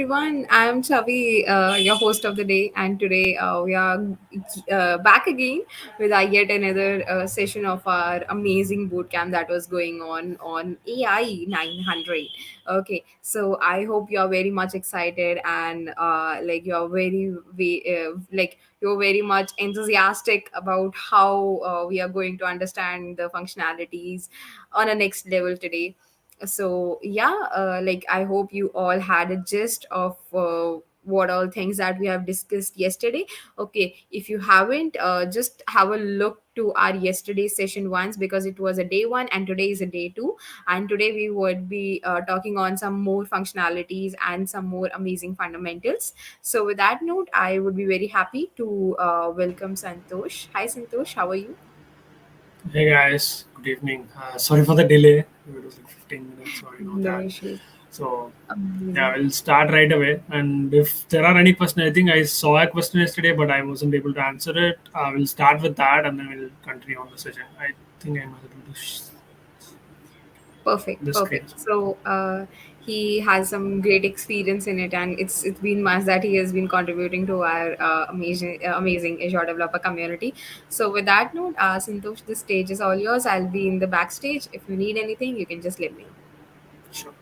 everyone. I'm Chavi, your host of the day, and today we are back again with yet another session of our amazing bootcamp that was going on AI 900. Okay, so I hope you are very much excited and you're you're very much enthusiastic about how we are going to understand the functionalities on a next level today. So yeah, I hope you all had a gist of what all things that we have discussed yesterday. Okay, if you haven't, just have a look to our yesterday session once, because it was a day one and today is a day two, and today we would be talking on some more functionalities and some more amazing fundamentals. So with that note, I would be very happy to welcome Santosh. Hi Santosh, how are you? Hey guys, good evening. Sorry for the delay. It was like 15 minutes, so I know No that. issues. So yeah, Amazing. we'll start right away. And if there are any questions, I think I saw a question yesterday, but I wasn't able to answer it. We'll start with that, and then we'll continue on the session. I think I'm able to Perfect, the screen. perfect. So he has some great experience in it, and it's been months that he has been contributing to our amazing Azure developer community. So with that note, Santosh, the stage is all yours. I'll be in the backstage. If you need anything, you can just let me know. Sure.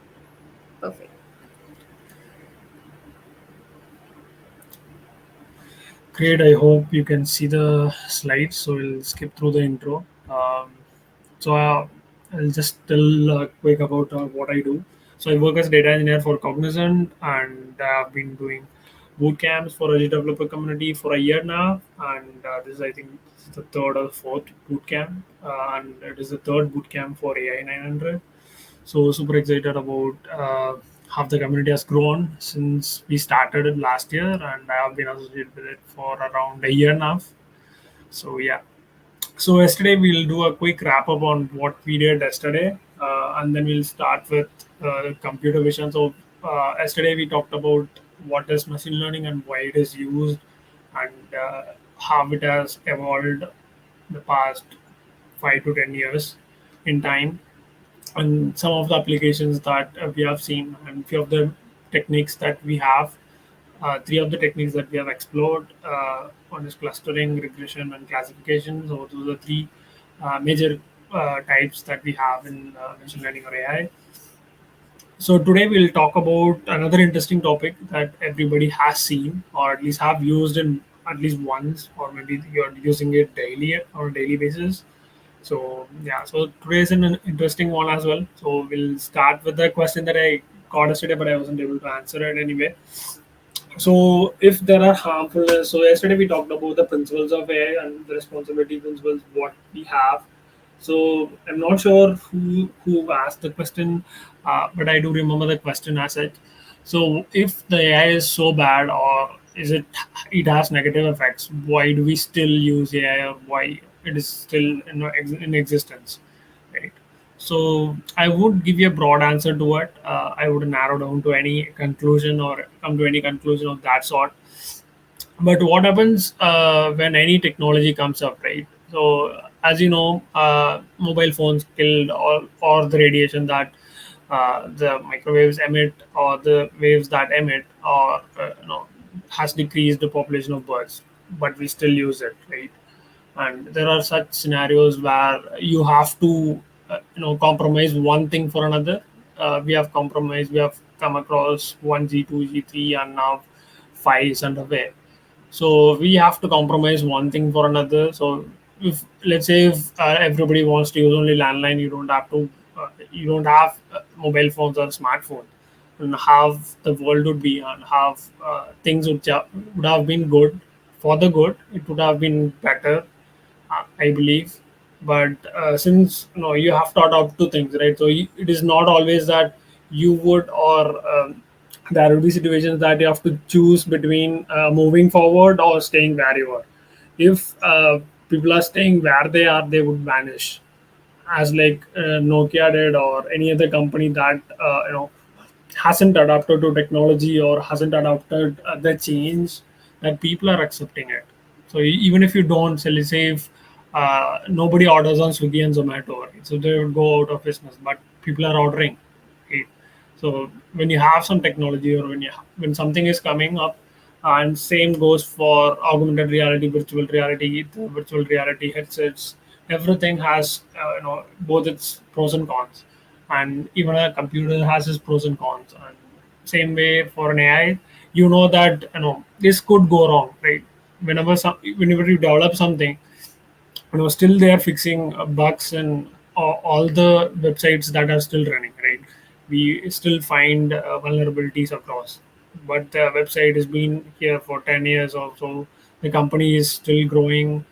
Perfect. Great. I hope you can see the slides. So we'll skip through the intro. So I'll just tell quick about what I do. So I work as data engineer for Cognizant, and I've been doing boot camps for Azure developer community for a year now. And this is, I think, the third or fourth boot camp, and it is the third boot camp for AI 900. So super excited about how the community has grown since we started it last year, and I have been associated with it for around a year now. So yeah, so yesterday we'll do a quick wrap up on what we did yesterday, and then we'll start with computer vision. So yesterday we talked about what is machine learning and why it is used, and how it has evolved the past 5 to 10 years in time, and some of the applications that we have seen, and few of the techniques that we have. Three of the techniques that we have explored. One is clustering, regression, and classification. So those are three major types that we have in machine learning or AI. So today we'll talk about another interesting topic that everybody has seen, or at least have used in at least once, or maybe you're using it daily on a daily basis. So yeah, so today is an interesting one as well. So we'll start with the question that I got yesterday, but I wasn't able to answer it anyway. So if there are harmfulness, so yesterday we talked about the principles of AI and the responsibility principles what we have. So I'm not sure who asked the question, but I do remember the question as such. So if the AI is so bad, or is it has negative effects, why do we still use AI, or why it is still in existence, right? So I would give you a broad answer to it. I would narrow down to any conclusion or come to any conclusion of that sort. But what happens when any technology comes up, right? So as you know, mobile phones killed or the radiation that the microwaves emit, or the waves that emit, or has decreased the population of birds, but we still use it, right? And there are such scenarios where you have to compromise one thing for another. We have come across 1G, 2G, 3, and now 5 is underway. So we have to compromise one thing for another. So if, let's say, if everybody wants to use only landline, you don't have mobile phones or smartphones, and how the world would be, and how things would have been good. For the good, it would have been better, I believe. But since you have to adopt to things, right? So it is not always that you would, or there will be situations that you have to choose between moving forward or staying where you are. If people are staying where they are, they would vanish, as like Nokia did, or any other company that hasn't adapted to technology, or hasn't adapted the change that people are accepting it. So even if you don't, so let's say if nobody orders on Swiggy and Zomato, right? So they would go out of business, but people are ordering, right? So when you have some technology, or when something is coming up, and same goes for augmented reality, virtual reality, the virtual reality headsets, everything has both its pros and cons, and even a computer has its pros and cons. And same way for an AI, that this could go wrong, right? Whenever you develop something, still they are fixing bugs and all the websites that are still running, right? We still find vulnerabilities across, but the website has been here for 10 years or so. The company is still growing.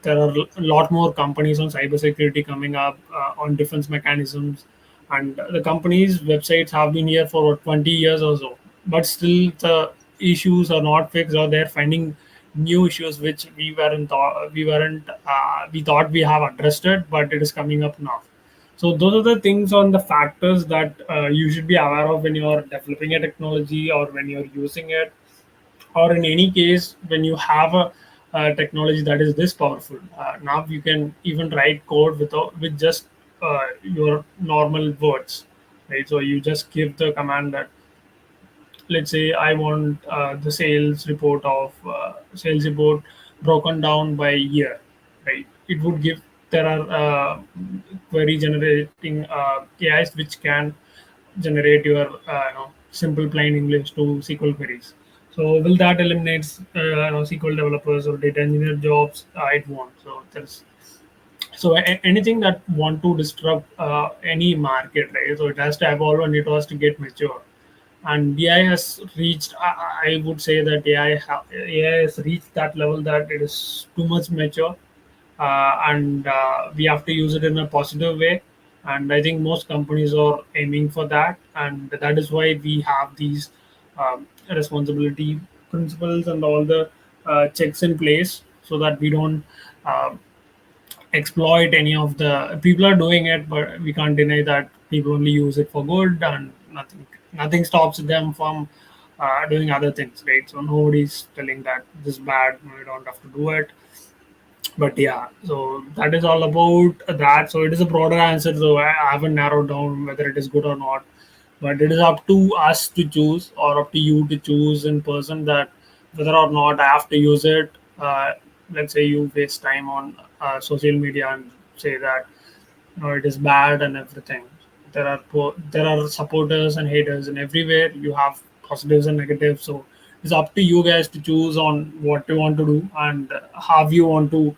There are a lot more companies on cybersecurity coming up, on defense mechanisms, and the company's websites have been here for 20 years or so, but still the issues are not fixed, or they're finding new issues which we thought we have addressed it, but it is coming up now. So those are the things on the factors that you should be aware of when you're developing a technology, or when you're using it, or in any case when you have a technology that is this powerful. Now you can even write code with just your normal words, right? So you just give the command that, let's say I want the sales report broken down by year, right? It would give, there are query generating AIs which can generate your simple plain English to SQL queries. So will that eliminate SQL developers or data engineer jobs? It won't. So there's, so anything that want to disrupt any market, right? So it has to evolve and it has to get mature. And AI has reached, I would say that AI has reached that level that it is too much mature, and we have to use it in a positive way. And I think most companies are aiming for that, and that is why we have these responsibility principles and all the checks in place, so that we don't uh, exploit any of the people are doing it. But we can't deny that people only use it for good, and nothing stops them from doing other things, right? So nobody's telling that this is bad, no, you don't have to do it. But yeah, so that is all about that. So it is a broader answer, so I haven't narrowed down whether it is good or not, but it is up to us to choose, or up to you to choose in person, that whether or not I have to use it. Let's say you waste time on social media and say that it is bad and everything. There are supporters and haters, and everywhere you have positives and negatives. So it's up to you guys to choose on what you want to do, and how you want to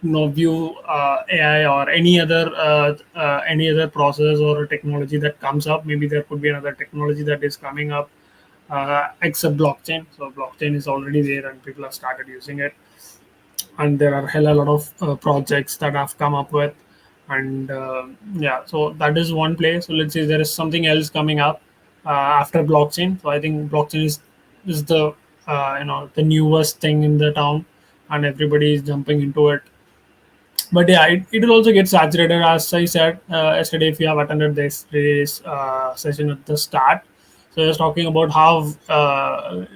view AI, or any other process or technology that comes up. Maybe there could be another technology that is coming up, except blockchain. So blockchain is already there and people have started using it, and there are hell a lot of projects that have come up with. And yeah, so that is one place. So let's say there is something else coming up after blockchain. So I think blockchain is the the newest thing in the town, and everybody is jumping into it. But yeah, it will also get saturated, as I said yesterday, if you have attended this session at the start. So I was talking about how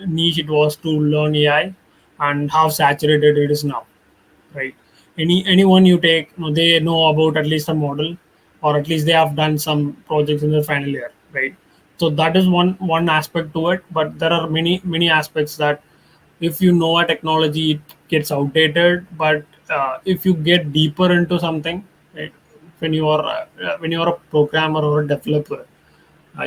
niche it was to learn AI, and how saturated it is now, right? Anyone you take, they know about at least a model, or at least they have done some projects in their final year, right? So that is one aspect to it. But there are many aspects that, if you know a technology, it gets outdated. But if you get deeper into something, right, when you are a programmer or a developer,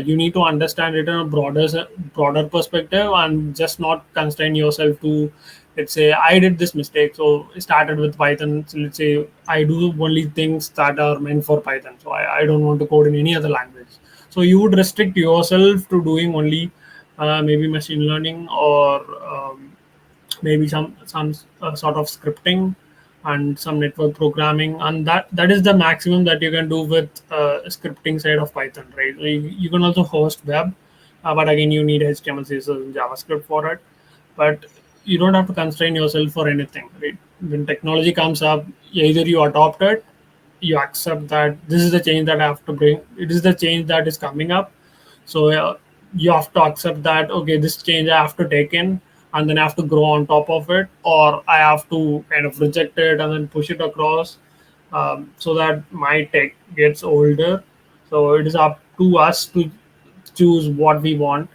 you need to understand it in a broader perspective, and just not constrain yourself to, let's say I did this mistake, so I started with Python. So let's say I do only things that are meant for Python, so I don't want to code in any other language. So you would restrict yourself to doing only maybe machine learning, or maybe some sort of scripting, and some network programming, and that is the maximum that you can do with scripting side of Python, right? So you can also host web, but again you need HTML, CSS, and JavaScript for it. But you don't have to constrain yourself for anything, right? When technology comes up, either you adopt it, you accept that this is the change that I have to bring, it is the change that is coming up. So you have to accept that, okay, this change I have to take in, and then I have to grow on top of it, or I have to kind of reject it and then push it across, so that my tech gets older. So it is up to us to choose what we want.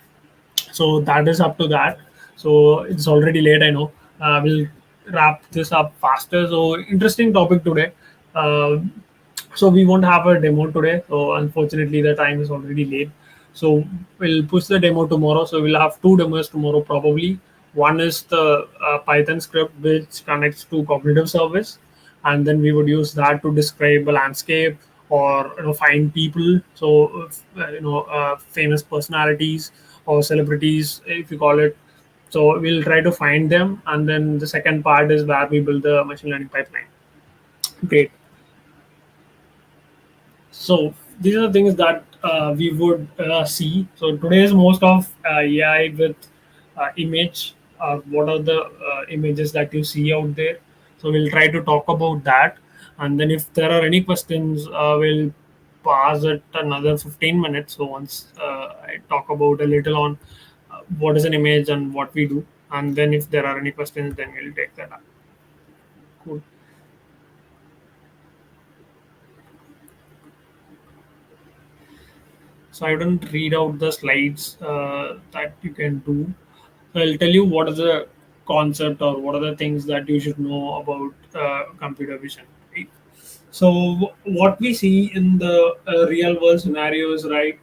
So that is up to that. So it's already late, I know. We'll wrap this up faster. So interesting topic today. uh, so we won't have a demo today, so unfortunately the time is already late. So we'll push the demo tomorrow. So we'll have two demos tomorrow probably. One is the Python script which connects to cognitive service, and then we would use that to describe a landscape, or find people. So famous personalities or celebrities, if you call it. So we'll try to find them, and then the second part is where we build the machine learning pipeline. Great. So these are the things that we would see. So today is most of AI with image. What are the images that you see out there? So we'll try to talk about that, and then if there are any questions, we'll pause it another 15 minutes. So once I talk about a little on what is an image and what we do, and then if there are any questions, then we'll take that up. Cool. So I didn't read out the slides that you can do. So I'll tell you what is the concept or what are the things that you should know about computer vision. Right? So what we see in the real world scenarios, right?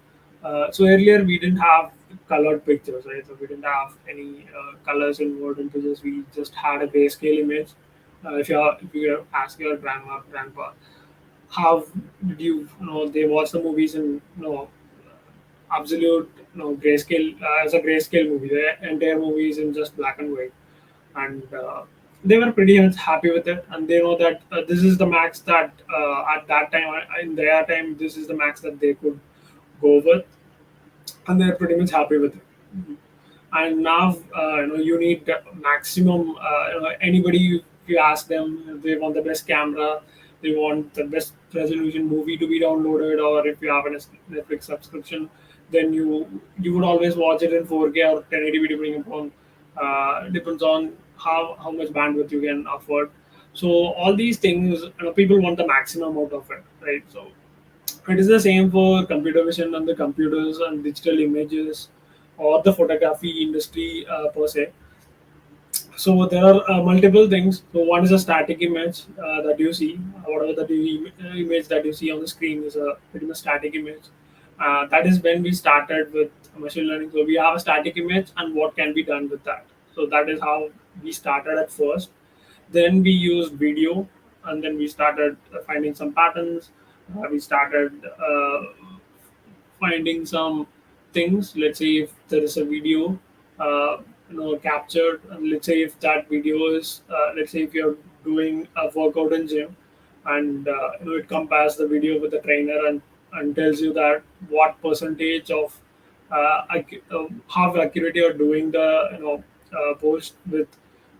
So earlier we didn't have colored pictures, right? So we didn't have any colors in word images. We just had a grayscale image. If you ask your grandma, grandpa, how did they watch the movies in absolute grayscale, as a grayscale movie. The entire movie is in just black and white, and they were pretty much happy with it. And they know that this is the max that at that time, in their time, this is the max that they could go with, and they're pretty much happy with it. And now you need the maximum. Anybody, if you ask them, they want the best camera, they want the best resolution movie to be downloaded, or if you have a Netflix subscription, then you would always watch it in 4K or 1080p, depending upon depends on how much bandwidth you can afford. So all these things, people want the maximum out of it, right? So it is the same for computer vision and the computers and digital images or the photography industry per se. So there are multiple things. So one is a static image that you see. Whatever image that you see on the screen is a pretty much static image. That is when we started with machine learning. So we have a static image and what can be done with that. So that is how we started at first. Then we used video, and then we started finding some patterns. We started finding some things. Let's say if there is a video captured, and let's say if that video is let's say if you're doing a workout in gym, and it compares the video with the trainer, and tells you that what percentage of how accurate you're doing the post with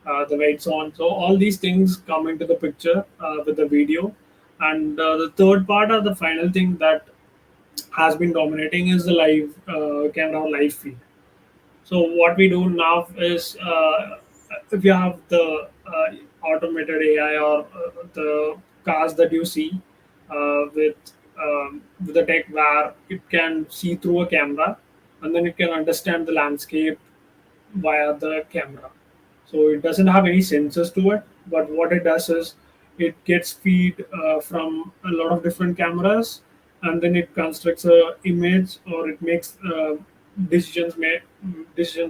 the weights on. So all these things come into the picture with the video. And the third part, or the final thing that has been dominating, is the live camera live feed. So what we do now is, if you have the automated AI, or the cars that you see with the tech where it can see through a camera, and then it can understand the landscape via the camera. So it doesn't have any sensors to it, but what it does is it gets feed from a lot of different cameras, and then it constructs a image, or it makes decisions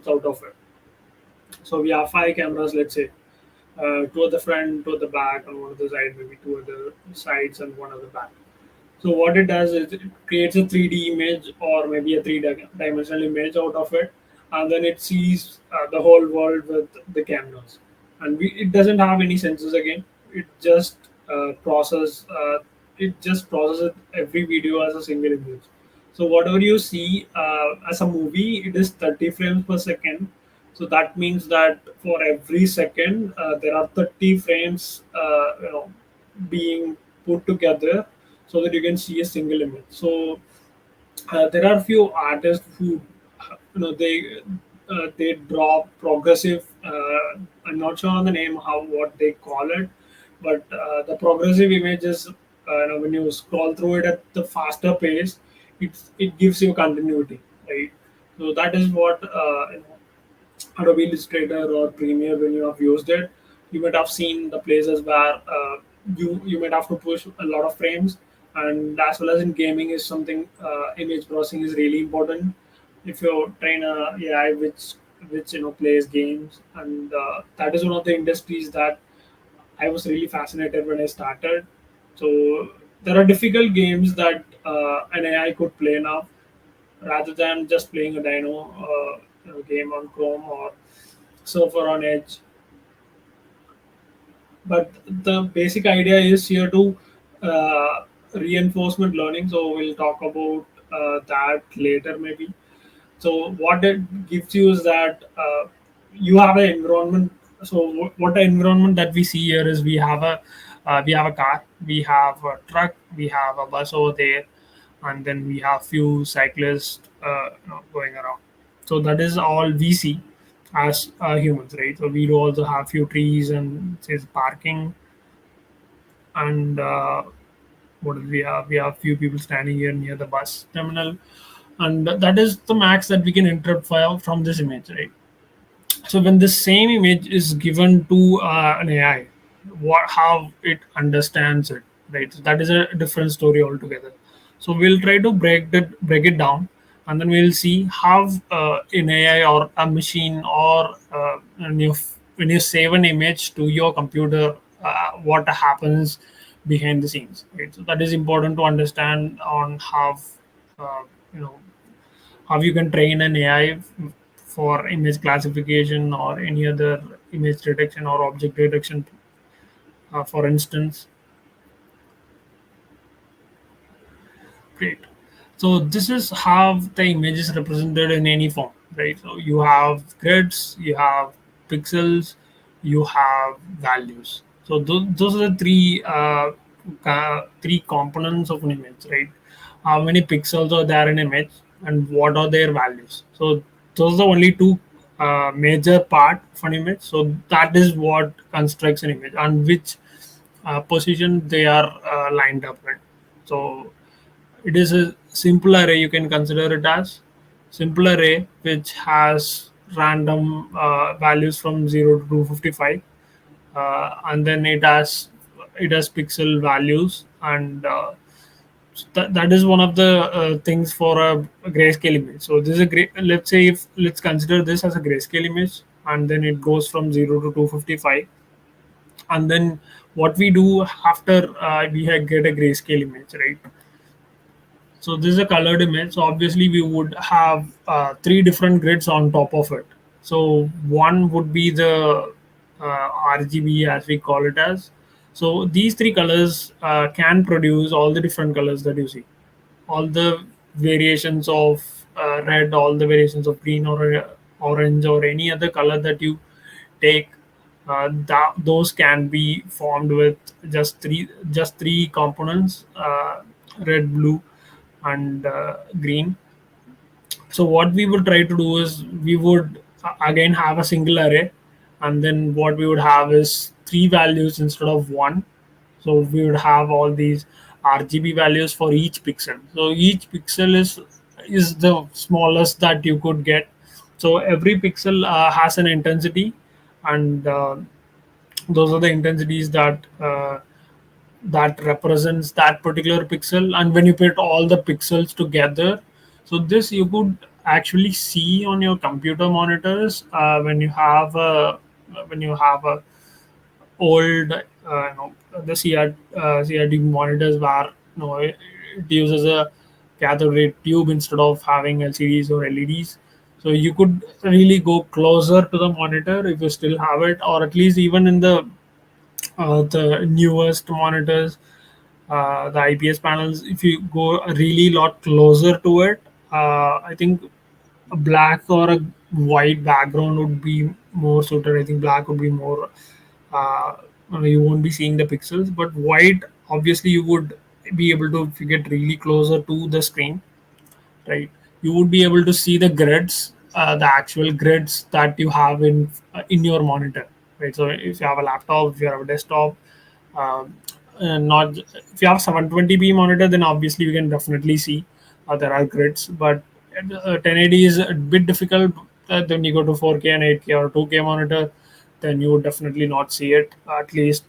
out of it. So we have five cameras, let's say, two at the front, two at the back, and one at the side, maybe two at the sides and one at the back. So what it does is it creates a 3D image, or maybe a three-dimensional image out of it, and then it sees the whole world with the cameras. And it doesn't have any sensors again. It just process. It just processes every video as a single image. So whatever you see as a movie, it is 30 frames per second. So that means that for every second, there are 30 frames, being put together, so that you can see a single image. So there are few artists who, they draw progressive. I'm not sure on the name, how what they call it, but the progressive images. When you scroll through it at the faster pace, it gives you continuity. right? So that is what Adobe Illustrator or Premiere, when you have used it, you might have seen the places where you might have to push a lot of frames, and as well as in gaming is something, image processing is really important. If you train a AI which plays games, and that is one of the industries that I was really fascinated when I started. So there are difficult games that an AI could play now, rather than just playing a game on Chrome or Surfer on Edge. But the basic idea is here to reinforcement learning. So we'll talk about that later, maybe. So what it gives you is that you have an environment. So what the environment that we see here is we have a car, we have a truck, we have a bus over there, and then we have few cyclists going around. So that is all we see as humans, right? So we do also have few trees and says parking, and what do we have? We have few people standing here near the bus terminal, and that is the max that we can interpret from this image, right? So when the same image is given to an AI, what how it understands it, right? So that is a different story altogether. So we'll try to break it down, and then we'll see how an AI or a machine, or when you save an image to your computer, what happens behind the scenes, right? So that is important to understand on how uh, you know how you can train an AI for image classification or any other image detection or object detection. For instance, great. So this is how the image is represented in any form, right? So you have grids, you have pixels, you have values. So those are the three components of an image, right? How many pixels are there in image, and what are their values? So those are the only two major part of an image. So that is what constructs an image, and which position they are lined up with. So it is a simple array, you can consider it as simple array which has random values from 0 to 255, and then it has pixel values, and that is one of the things for a grayscale image. So this is a great, let's say, if let's consider this as a grayscale image, and then it goes from 0 to 255, and then what we do after get a grayscale image, right? So this is a colored image. So obviously we would have three different grids on top of it. So one would be the RGB, as we call it as. So these three colors can produce all the different colors that you see, all the variations of red, all the variations of green or orange or any other color that you take. Those can be formed with just three components: red, blue, and green. So what we would try to do is we would again have a single array, and then what we would have is three values instead of one. So we would have all these RGB values for each pixel. So each pixel is the smallest that you could get. So every pixel has an intensity, and those are the intensities that represents that particular pixel. And when you put all the pixels together, so this you could actually see on your computer monitors when you have a old the CRT monitors where it uses a cathode ray tube instead of having LCDs or LEDs. So you could really go closer to the monitor if you still have it, or at least even in the newest monitors, the IPS panels, if you go a really lot closer to it, I think a black or a white background would be more suited. I think black would be more, uh, you won't be seeing the pixels, but white, obviously, you would be able to, if you get really closer to the screen, right? You would be able to see the grids, the actual grids that you have in your monitor, right? So if you have a laptop, if you have a desktop, um, not if you have 720p monitor, then obviously you can definitely see there are grids. But 1080 is a bit difficult. Then you go to 4K and 8K or 2K monitor, then you would definitely not see it. At least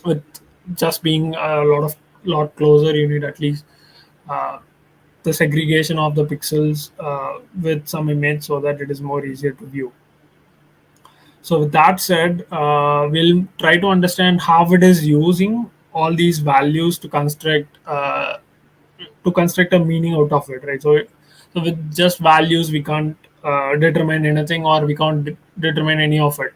with just being a lot closer, you need at least uh, the segregation of the pixels with some image so that it is more easier to view. So with that said, we'll try to understand how it is using all these values to construct a meaning out of it, right? So with just values, we can't determine anything, or we can't determine any of it,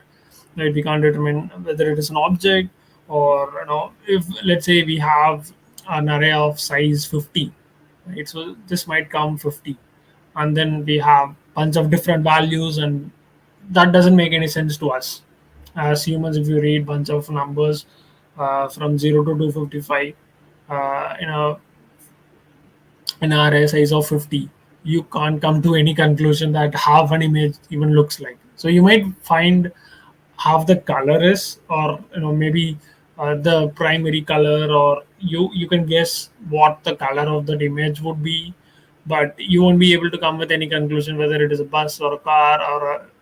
right? We can't determine whether it is an object, or if let's say we have an array of size 50, right? So this might come 50, and then we have bunch of different values, and that doesn't make any sense to us as humans. If you read bunch of numbers from 0 to 255 in an array size of 50, you can't come to any conclusion that half an image even looks like. So you might find half the color is, or maybe the primary color, or you can guess what the color of that image would be, but you won't be able to come with any conclusion whether it is a bus or a car,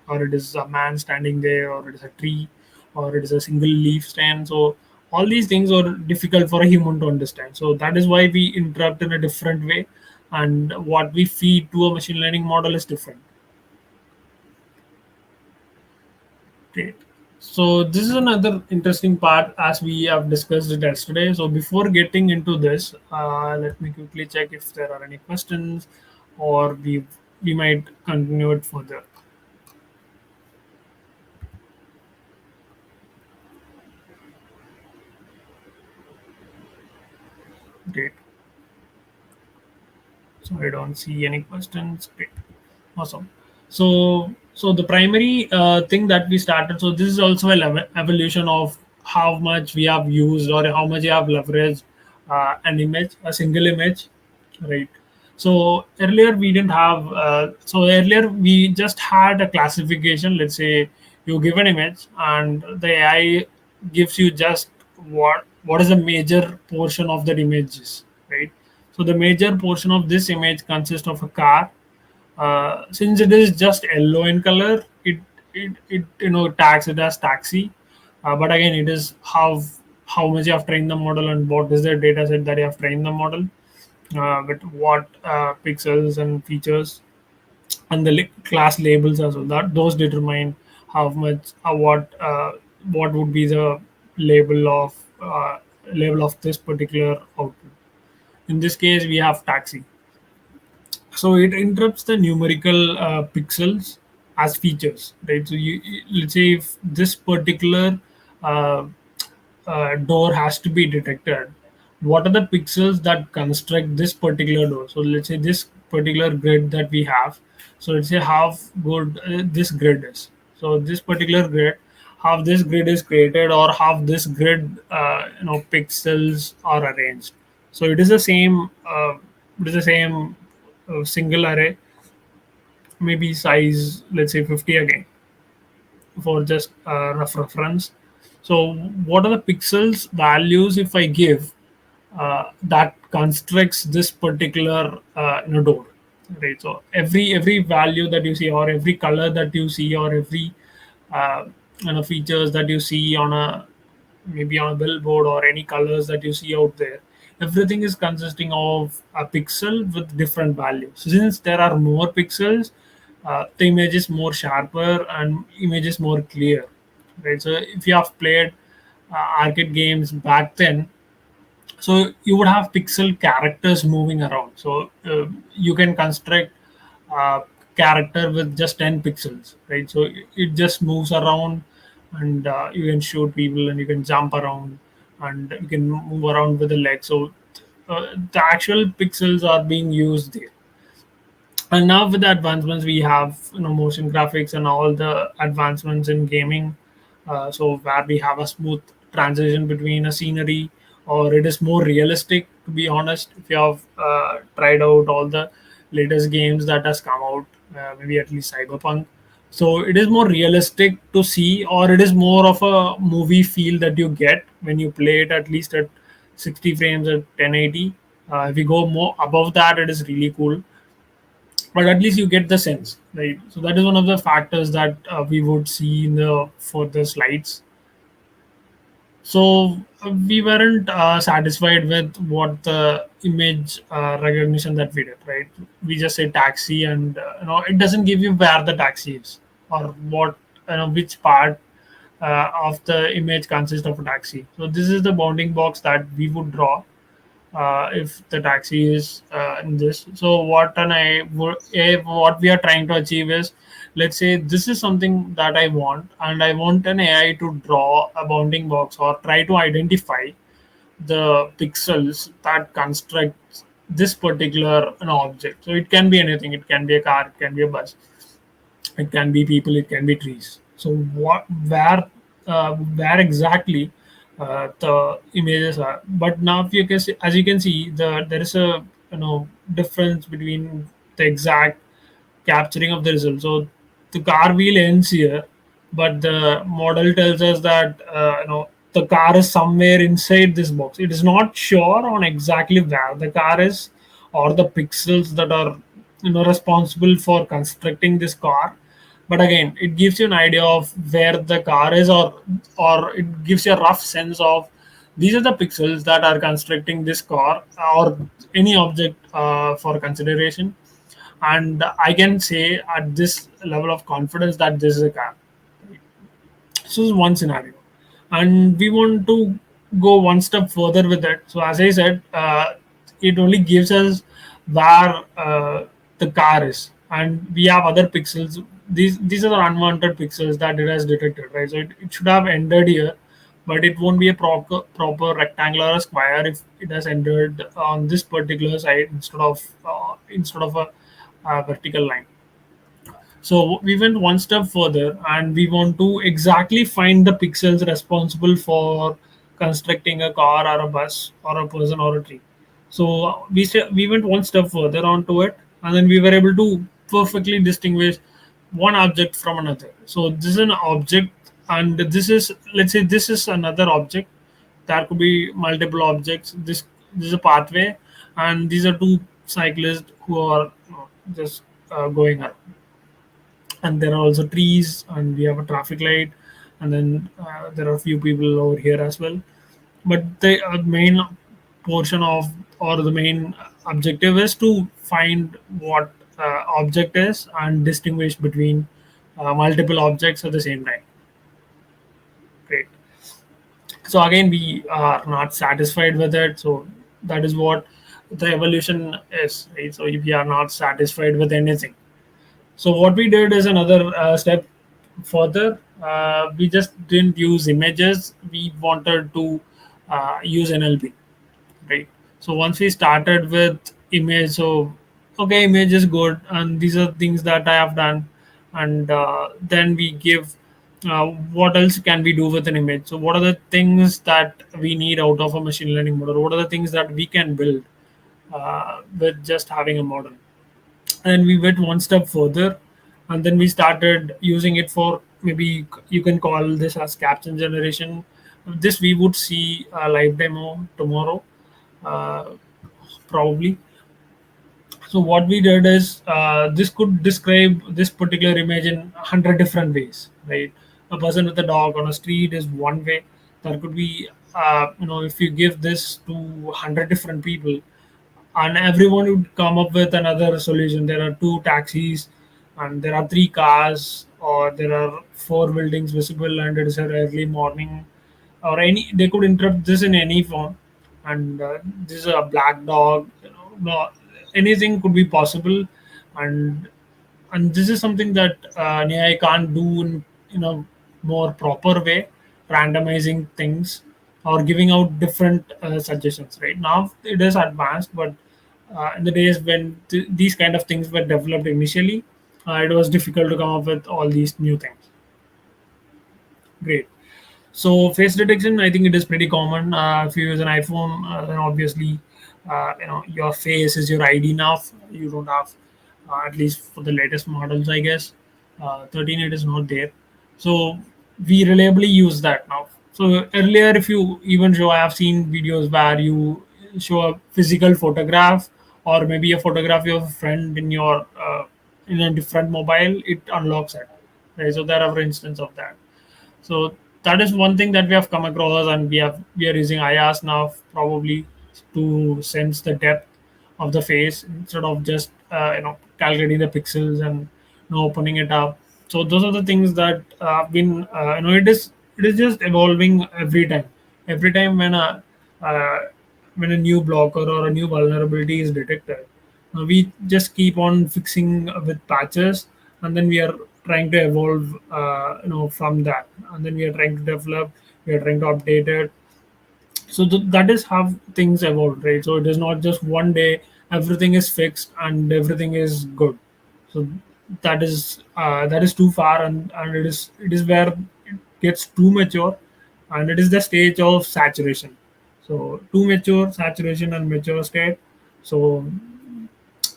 or it is a man standing there, or it is a tree, or it is a single leaf stand. So all these things are difficult for a human to understand. So that is why we interrupt in a different way, and what we feed to a machine learning model is different. Great. So this is another interesting part as we have discussed it yesterday. So before getting into this, let me quickly check if there are any questions, or we might continue it further. Great. So I don't see any questions. Great. Awesome. So the primary thing that we started. So this is also a evolution of how much we have used, or how much we have leveraged an image, a single image, right? So earlier we didn't have. So earlier we just had a classification. Let's say you give an image, and the AI gives you just what is the major portion of that image is, right? So the major portion of this image consists of a car. Since it is just yellow in color, it tags it as taxi. But again, it is how much you have trained the model, and what is the data set that you have trained the model with what pixels and features, and the class labels as well. That those determine how much what would be the label of uh, label of this particular output. In this case, we have taxi. So it interrupts the numerical pixels as features, right? So let's say if this particular uh, door has to be detected, what are the pixels that construct this particular door? So let's say this particular grid that we have. So let's say how good this grid is. So this particular grid, how this grid is created, or how this grid pixels are arranged. So it is the same. It is the same single array, maybe size, let's say 50 again, for just rough reference. So what are the pixels values if I give that constructs this particular door, right? So every value that you see, or every color that you see, or every uh, features that you see on a maybe on a billboard, or any colors that you see out there, everything is consisting of a pixel with different values. So since there are more pixels, the image is more sharper and image is more clear, right? So if you have played arcade games back then, so you would have pixel characters moving around. So you can construct a character with just 10 pixels, right? So it just moves around, and you can shoot people, and you can jump around, and you can move around with the legs. So the actual pixels are being used there. And now with the advancements, we have motion graphics and all the advancements in gaming. So where we have a smooth transition between a scenery, or it is more realistic. To be honest, if you have tried out all the latest games that has come out, maybe at least Cyberpunk, so it is more realistic to see, or it is more of a movie feel that you get when you play it, at least at 60 frames at 1080. If you go more above that, it is really cool. but at least you get the sense, right? So that is one of the factors that we would see in the further slides. So we weren't satisfied with what the image recognition that we did, right? We just say taxi, and it doesn't give you where the taxi is, or what, which part of the image consists of a taxi. So this is the bounding box that we would draw if the taxi is in this. So what we are trying to achieve is, let's say this is something that I want, and I want an AI to draw a bounding box or try to identify the pixels that construct this particular object. So it can be anything. It can be a car. It can be a bus. It can be people. It can be trees. So where exactly the images are. But now, if you can see, as you can see, there is a difference between the exact capturing of the result. So the car wheel ends here, but the model tells us that the car is somewhere inside this box. It is not sure on exactly where the car is, or the pixels that are responsible for constructing this car. But again, it gives you an idea of where the car is, or it gives you a rough sense of these are the pixels that are constructing this car or any object for consideration. And I can say at this level of confidence that this is a car. So this is one scenario, and we want to go one step further with it. So as I said, it only gives us where the car is, and we have other pixels. These are the unwanted pixels that it has detected, right? So it should have ended here, but it won't be a proper rectangular or square if it has entered on this particular side instead of a vertical line. So we went one step further, and we want to exactly find the pixels responsible for constructing a car or a bus or a person or a tree. So we went one step further onto it, and then we were able to perfectly distinguish one object from another. So this is an object, and this is, let's say, this is another object. There could be multiple objects. This is a pathway, and these are two cyclists who are just going around, and there are also trees, and we have a traffic light, and then there are a few people over here as well. But the main portion of, or the main objective is to find what object is and distinguish between multiple objects at the same time. Great. So again, we are not satisfied with it. So that is what the evolution is, right? So if we are not satisfied with anything, so what we did is another step further. We just didn't use images. We wanted to use NLP, right? So once we started with image, so okay, image is good, and these are things that I have done, and then we give what else can we do with an image. So what are the things that we need out of a machine learning model? What are the things that we can build with just having a model? And we went one step further, and then we started using it for, maybe you can call this as caption generation. This we would see a live demo tomorrow, uh, probably. So what we did is, this could describe this particular image in 100 different ways, right? A person with a dog on a street is one way. There could be, if you give this to 100 different people, and everyone would come up with another solution. There are two taxis, and there are three cars, or there are four buildings visible, and it is an early morning, or any. They could interrupt this in any form, and this is a black dog. No, anything could be possible, and this is something that an AI can't do in a more proper way, randomizing things or giving out different suggestions. Right now, it is advanced, but in the days when these kind of things were developed initially, it was difficult to come up with all these new things. Great. So face detection, I think it is pretty common. If you use an iPhone, then obviously, your face is your ID now. You don't have, at least for the latest models, I guess. 13, it is not there. So we reliably use that now. So earlier, if you even show, I have seen videos where you show a physical photograph or maybe a photography of a friend in your in a different mobile, it unlocks it. Right? So there are instances of that. So that is one thing that we have come across, and we are using IaaS now probably to sense the depth of the face instead of just calculating the pixels and opening it up. So those are the things that have been it is just evolving every time. Every time uh, when a new blocker or a new vulnerability is detected, we just keep on fixing with patches, and then we are trying to evolve from that, and then we are trying to develop, we are trying to update it. So that is how things evolve, right? So it is not just one day everything is fixed and everything is good. So that is too far, and it is where it gets too mature, and it is the stage of saturation. So too mature, saturation, and mature state. So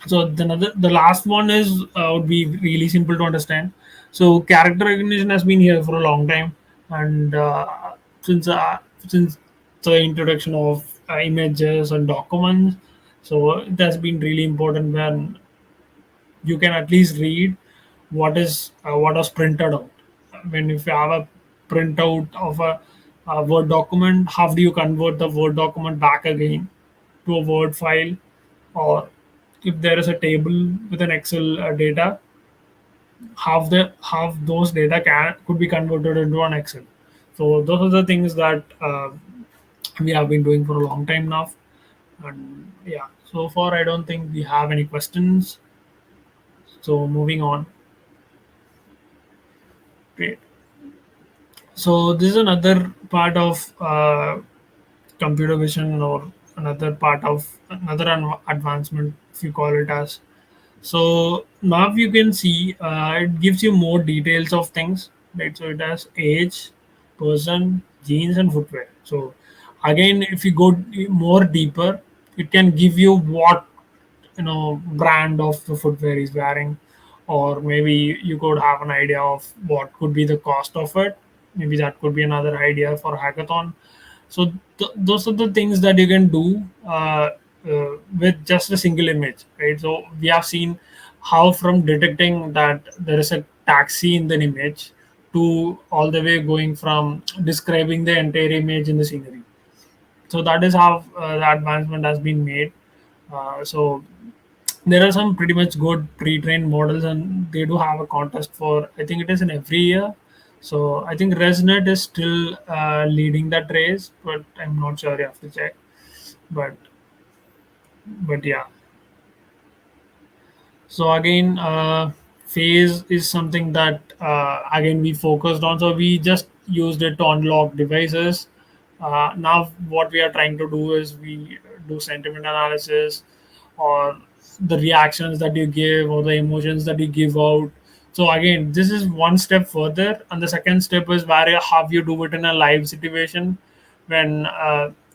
the last one is would be really simple to understand. So character recognition has been here for a long time, and since uh, since the introduction of images and documents, so it has been really important when you can at least read what was printed out. When if you have a printout of a Word document, how do you convert the Word document back again to a Word file? Or if there is a table with an Excel data, half those data can could be converted into an Excel. So those are the things that we have been doing for a long time now. And yeah, so far I don't think we have any questions. So moving on. Great. So this is another part of computer vision, or another part of another advancement, if you call it as. So now you can see it gives you more details of things, right? So it has age, person, jeans, and footwear. So again, if you go more deeper, it can give you what brand of the footwear is wearing, or maybe you could have an idea of what could be the cost of it. Maybe that could be another idea for hackathon. So those are the things that you can do with just a single image, right? So we have seen how from detecting that there is a taxi in the image to all the way going from describing the entire image in the scenery. So that is how the advancement has been made. So there are some pretty much good pre-trained models, and they do have a contest for, I think it is in every year. So I think ResNet is still leading that race, but I'm not sure. You have to check. But yeah. So again, phase is something that again we focused on. So we just used it to unlock devices. Now what we are trying to do is we do sentiment analysis, or the reactions that you give, or the emotions that you give out. So again, this is one step further, and the second step is where how you do it in a live situation, when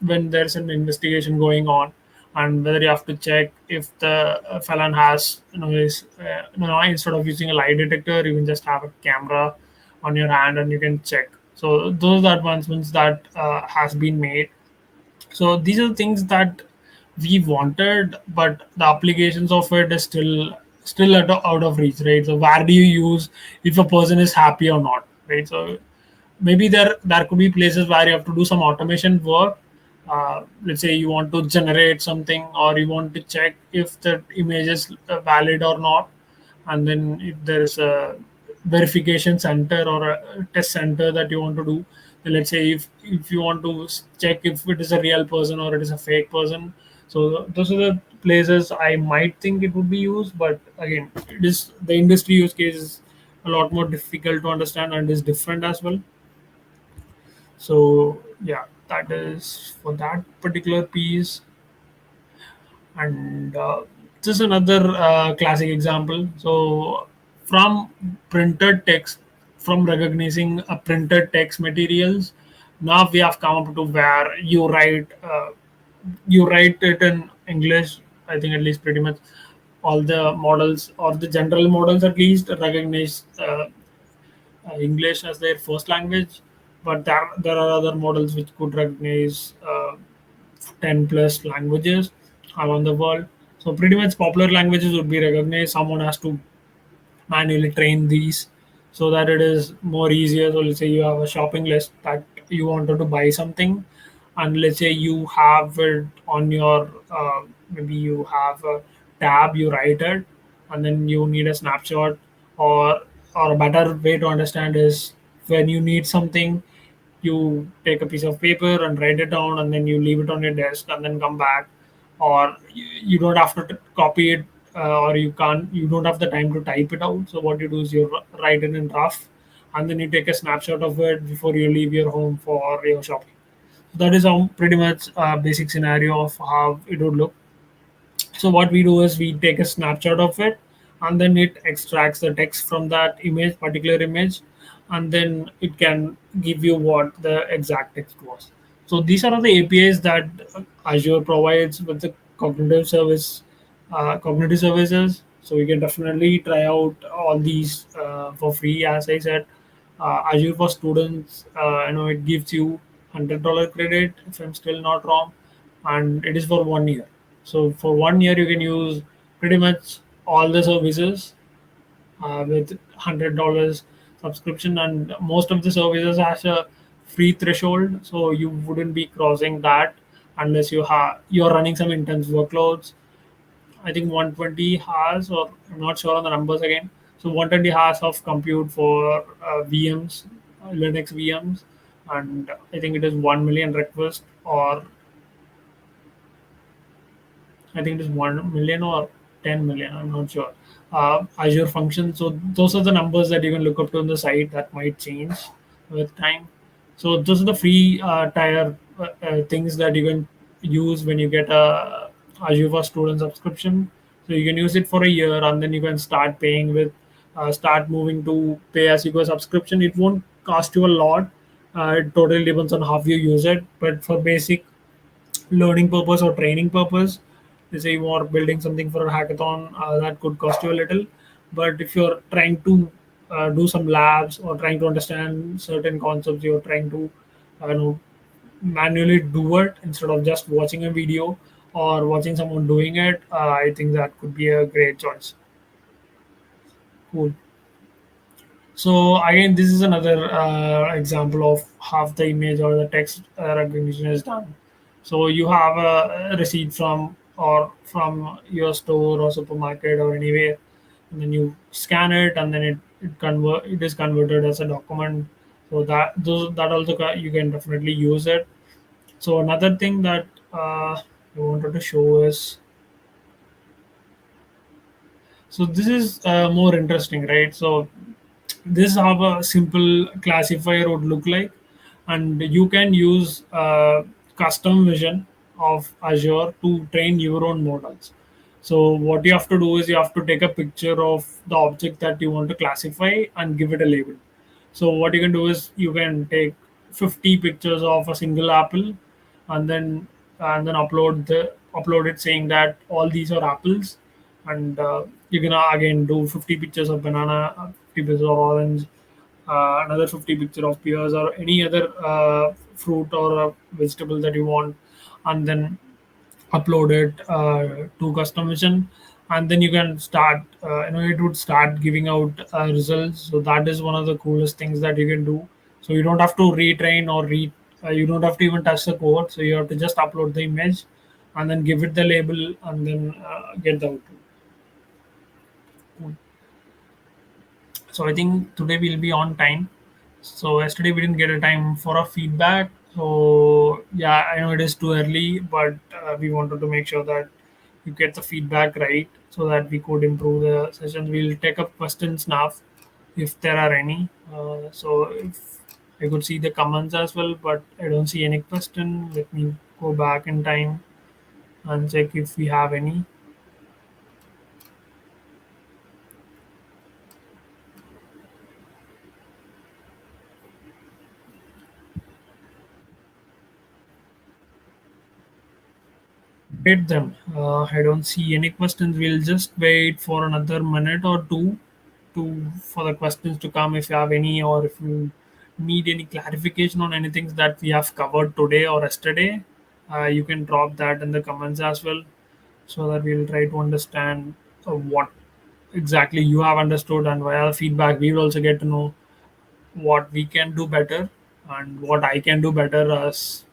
there's an investigation going on, and whether you have to check if the felon has is instead of using a lie detector, you can just have a camera on your hand and you can check. So those are the advancements that has been made. So these are things that we wanted, but the applications of it is still out of reach, right? So where do you use if a person is happy or not, right? So maybe there could be places where you have to do some automation work. Let's say you want to generate something, or you want to check if the image is valid or not, and then if there's a verification center or a test center that you want to do, then let's say if you want to check if it is a real person or it is a fake person. So those are the places I might think it would be used, but again, it is the industry use case is a lot more difficult to understand and is different as well. So yeah, that is for that particular piece. And this is another classic example. So from printed text, from recognizing a printed text materials, now we have come up to where you write it in English. I think at least pretty much all the models, or the general models at least, recognize English as their first language, but there are other models which could recognize 10 plus languages around the world. So pretty much popular languages would be recognized. Someone has to manually train these so that it is more easier. So let's say you have a shopping list that you wanted to buy something, and let's say you have it on your maybe you have a tab, you write it, and then you need a snapshot, or a better way to understand is when you need something, you take a piece of paper and write it down, and then you leave it on your desk and then come back, or you don't have to copy it, or you don't have the time to type it out. So what you do is you write it in rough, and then you take a snapshot of it before you leave your home for your shopping. That is how pretty much basic scenario of how it would look. So what we do is we take a snapshot of it, and then it extracts the text from that particular image, and then it can give you what the exact text was. So these are the APIs that Azure provides with the cognitive services. So you can definitely try out all these for free. As I said, Azure for students, it gives you $100 credit if I'm still not wrong, and it is for 1 year. So for 1 year, you can use pretty much all the services with $100 subscription, and most of the services has a free threshold, so you wouldn't be crossing that unless you're running some intense workloads. I think 120 hours, or I'm not sure on the numbers again. So 120 hours of compute for VMs, Linux VMs, and I think it is 1 million requests, or I think it is 1 million or 10 million. I'm not sure. Azure function. So those are the numbers that you can look up to on the site that might change with time. So those are the free tier things that you can use when you get a Azure for Student subscription. So you can use it for a year, and then you can start paying with start moving to pay as you go subscription. It won't cost you a lot. It totally depends on how you use it. But for basic learning purpose or training purpose, let's say you are building something for a hackathon, that could cost you a little. But if you're trying to do some labs or trying to understand certain concepts, you're trying to manually do it instead of just watching a video or watching someone doing it, I think that could be a great choice. Cool. So again, this is another example of half the image or the text recognition is done. So you have a receipt from your store or supermarket or anywhere, and then you scan it, and then it is converted as a document. So that also you can definitely use it. So another thing that I wanted to show is, so this is more interesting, right? So this is how a simple classifier would look like, and you can use custom vision of Azure to train your own models. So what you have to do is you have to take a picture of the object that you want to classify and give it a label. So what you can do is you can take 50 pictures of a single apple, and then upload it saying that all these are apples, and you can again do 50 pictures of banana, 50 pictures of orange, another 50 picture of pears or any other fruit or vegetable that you want, and then upload it to custom vision, and then you can start it would start giving out results. So that is one of the coolest things that you can do. So you don't have to retrain or you don't have to even touch the code, so you have to just upload the image and then give it the label, and then get the output. So I think today we'll be on time. So yesterday we didn't get a time for a feedback. So yeah, I know it is too early, but we wanted to make sure that you get the feedback right so that we could improve the session. We'll take up questions now if there are any. So if I could see the comments as well, but I don't see any question. Let me go back in time and check if we have any. Wait them. I don't see any questions. We'll just wait for another minute or two to for the questions to come. If you have any, or if you need any clarification on anything that we have covered today or yesterday, you can drop that in the comments as well. so that we'll try to understand what exactly you have understood, and via feedback we will also get to know what we can do better and what I can do better as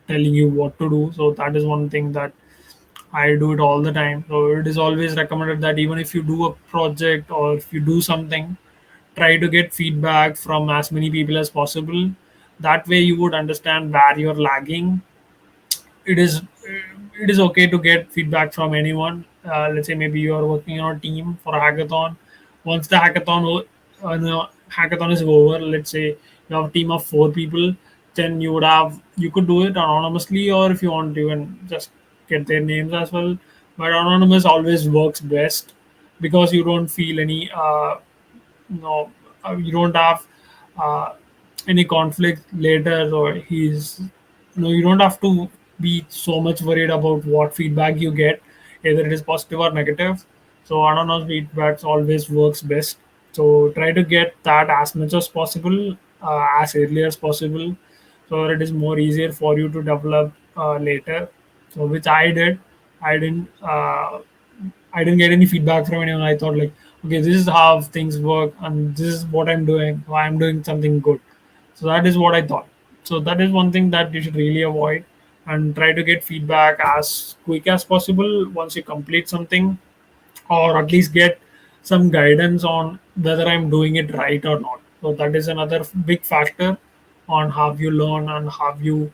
telling you what to do. So that is one thing that I do it all the time. So it is always recommended that even if you do a project or if you do something, try to get feedback from as many people as possible. That way you would understand where you're lagging. It is okay to get feedback from anyone. Let's say maybe you are working on a team for a hackathon. Once the hackathon is over, let's say you have a team of 4 people, then you could do it anonymously, or if you want, you can just get their names as well. But anonymous always works best because you don't feel any no, you don't have uh, any conflict later, or he's no, you don't have to be so much worried about what feedback you get, either it is positive or negative. So anonymous feedbacks always works best. So try to get that as much as possible, as early as possible, so that it is more easier for you to develop later. So which I did. I didn't. I didn't get any feedback from anyone. I thought like, okay, this is how things work, and this is what I'm doing. Why I'm doing something good. So that is what I thought. So that is one thing that you should really avoid, and try to get feedback as quick as possible once you complete something, or at least get some guidance on whether I'm doing it right or not. So that is another big factor on how you learn and how you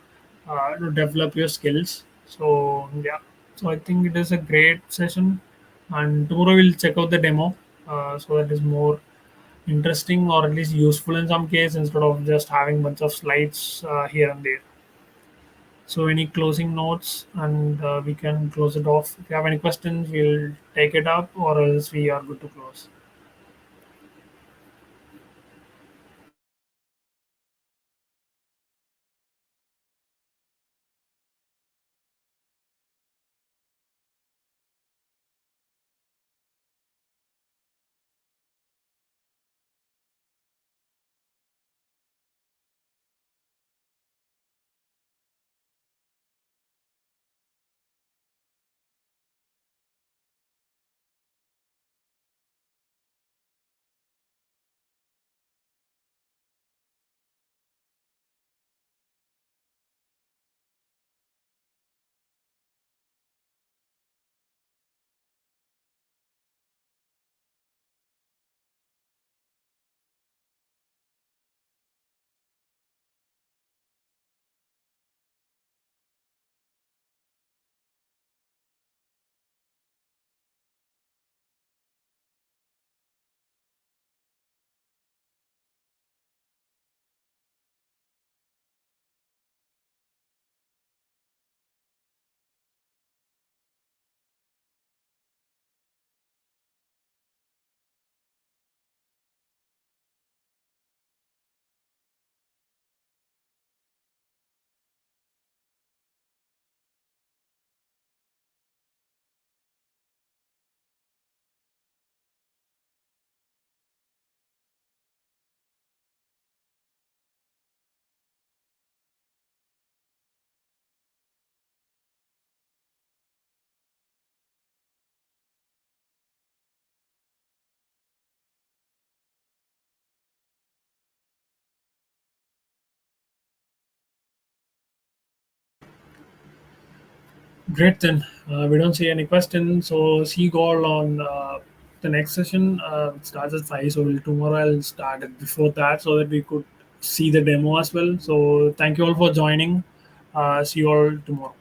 develop your skills. So yeah, so I think it is a great session, and tomorrow we'll check out the demo, so that is more interesting or at least useful in some case instead of just having bunch of slides here and there. So any closing notes, and we can close it off. If you have any questions, we'll take it up, or else we are good to close. Great then. We don't see any questions, so see you all on the next session. It starts at 5, so tomorrow I'll start it before that so that we could see the demo as well. So thank you all for joining. See you all tomorrow.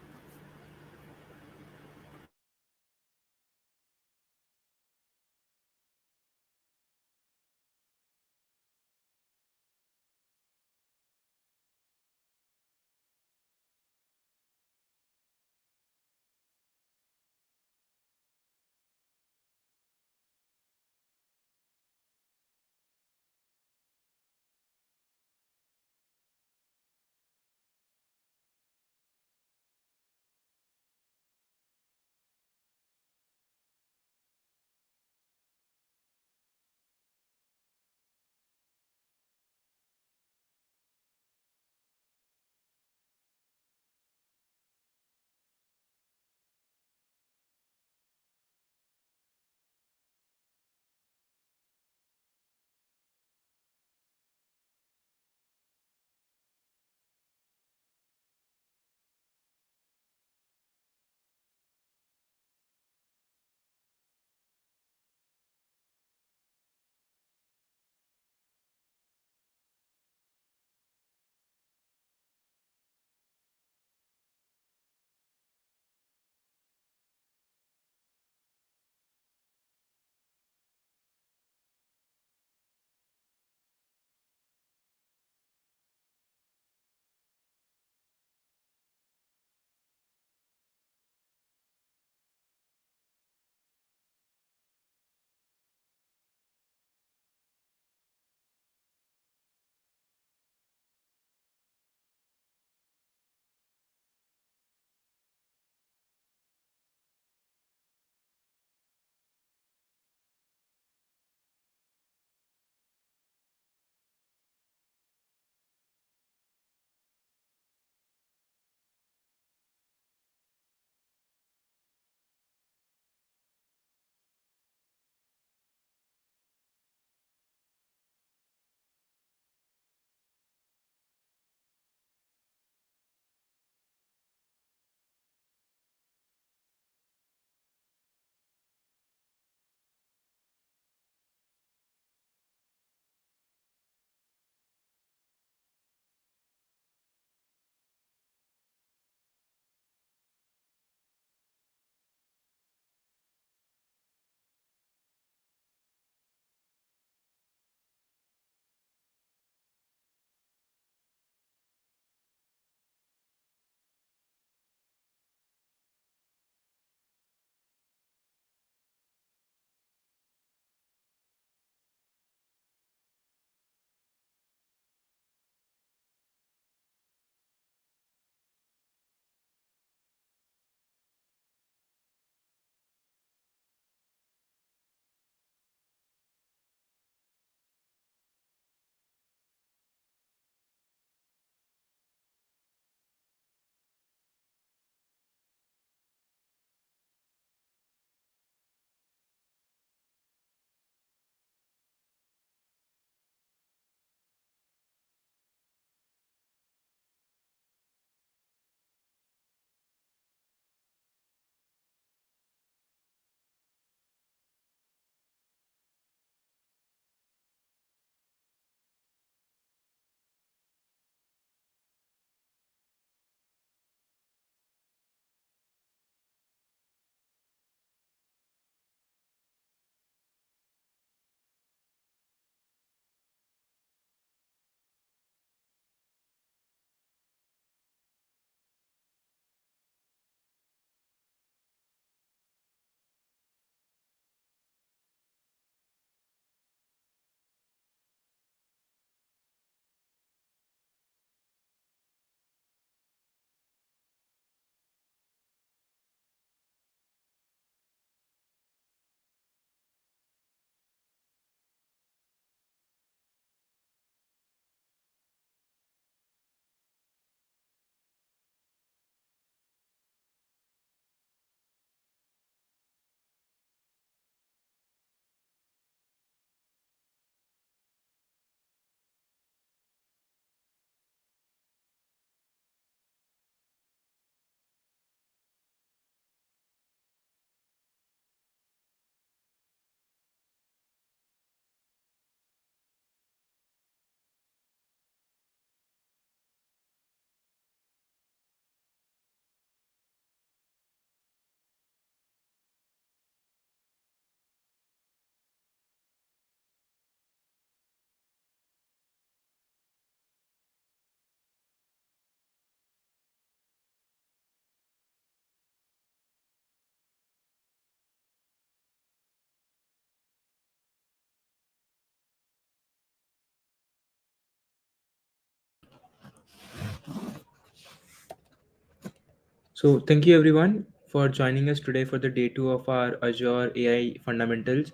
So, thank you everyone for joining us today for the day two of our Azure AI Fundamentals.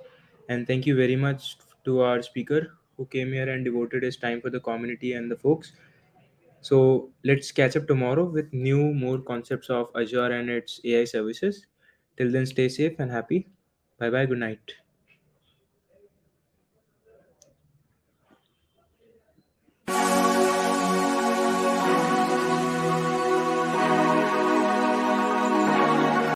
And thank you very much to our speaker who came here and devoted his time for the community and the folks. So, let's catch up tomorrow with new, more concepts of Azure and its AI services. Till then, stay safe and happy. Bye bye. Good night.